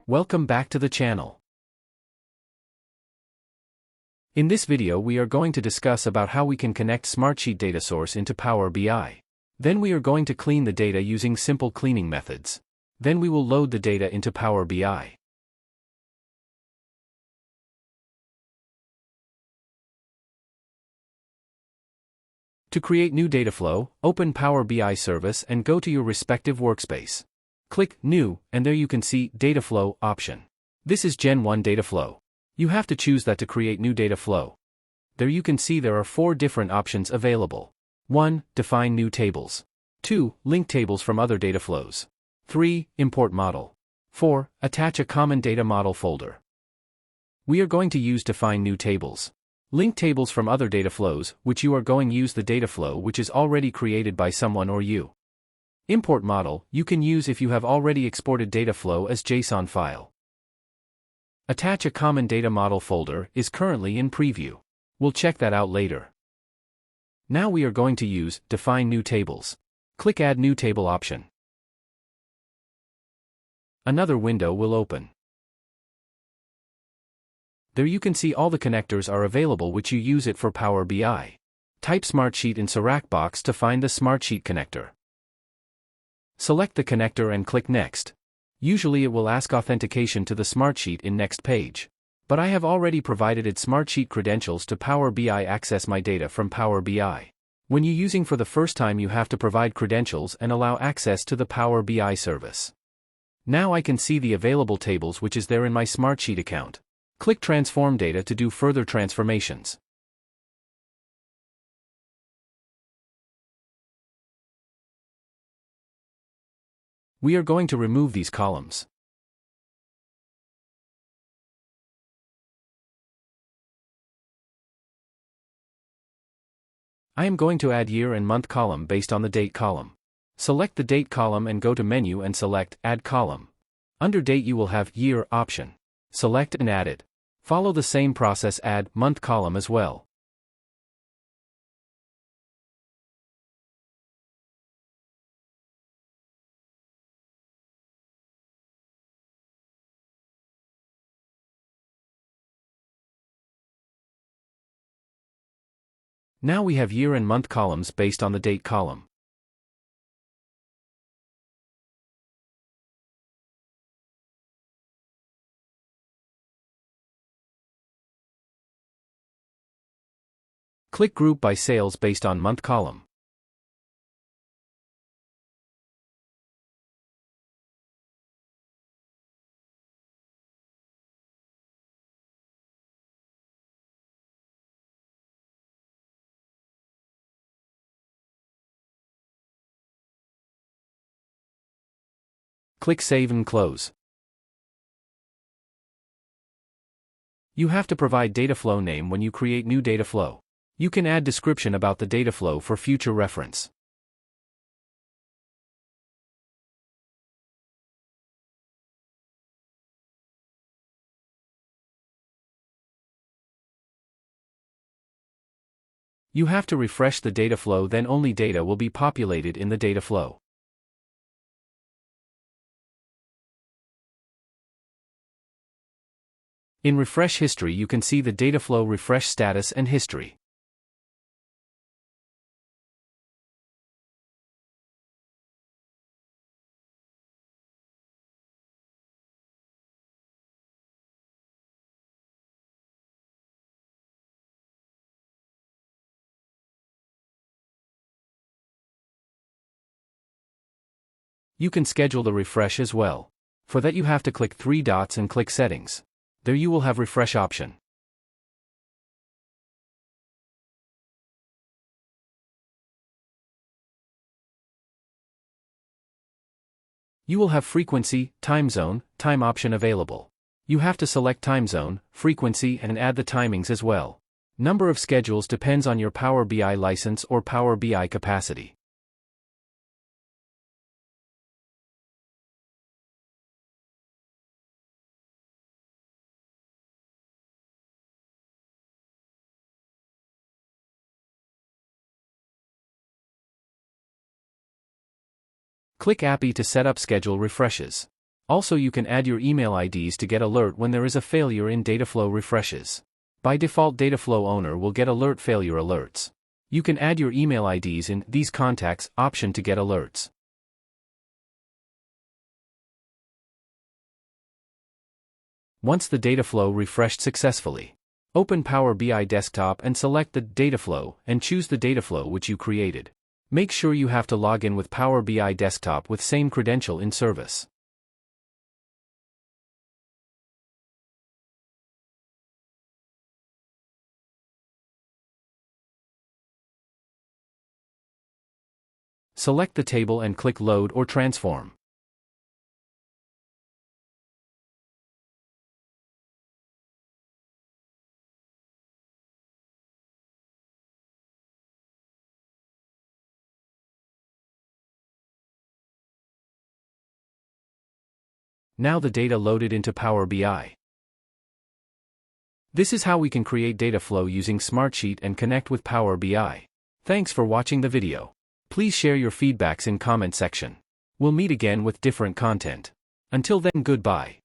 Welcome back to the channel. In this video we are going to discuss about how we can connect Smartsheet data source into Power BI. Then we are going to clean the data using simple cleaning methods. Then we will load the data into Power BI. To create new data flow, open Power BI service and go to your respective workspace. Click New, and there you can see Data Flow option. This is Gen 1 data flow. You have to choose that to create new data flow. There you can see there are 4 different options available. 1. Define new tables. 2. Link tables from other data flows. 3. Import model. 4. Attach a common data model folder. We are going to use define new tables. Link tables from other data flows, which you are going to use the data flow which is already created by someone or you. Import model, you can use if you have already exported data flow as JSON file. Attach a common data model folder is currently in preview. We'll check that out later. Now we are going to use define new tables. Click add new table option. Another window will open. There you can see all the connectors are available which you use it for Power BI. Type Smartsheet in Serac box to find the Smartsheet connector. Select the connector and click Next. Usually it will ask authentication to the Smartsheet in next page. But I have already provided its Smartsheet credentials to Power BI access my data from Power BI. When you using for the first time you have to provide credentials and allow access to the Power BI service. Now I can see the available tables which is there in my Smartsheet account. Click Transform Data to do further transformations. We are going to remove these columns. I am going to add year and month column based on the date column. Select the date column and go to menu and select Add Column. Under date you will have Year option. Select and add it. Follow the same process, add month column as well. Now we have year and month columns based on the date column. Click Group by Sales based on month column. Click Save and Close. You have to provide data flow name when you create new data flow. You can add description about the data flow for future reference. You have to refresh the data flow, then only data will be populated in the data flow. In Refresh History you can see the data flow refresh status and history. You can schedule the refresh as well. For that you have to click 3 dots and click Settings. There you will have refresh option. You will have frequency, time zone, time option available. You have to select time zone, frequency and add the timings as well. Number of schedules depends on your Power BI license or Power BI capacity. Click API to set up schedule refreshes. Also, you can add your email IDs to get alert when there is a failure in Dataflow refreshes. By default, Dataflow owner will get alert failure alerts. You can add your email IDs in These Contacts option to get alerts. Once the Dataflow refreshed successfully, open Power BI Desktop and select the Dataflow and choose the Dataflow which you created. Make sure you have to log in with Power BI Desktop with same credential in service. Select the table and click Load or Transform. Now the data loaded into Power BI. This is how we can create data flow using Smartsheet and connect with Power BI. Thanks for watching the video. Please share your feedbacks in comment section. We'll meet again with different content. Until then, goodbye.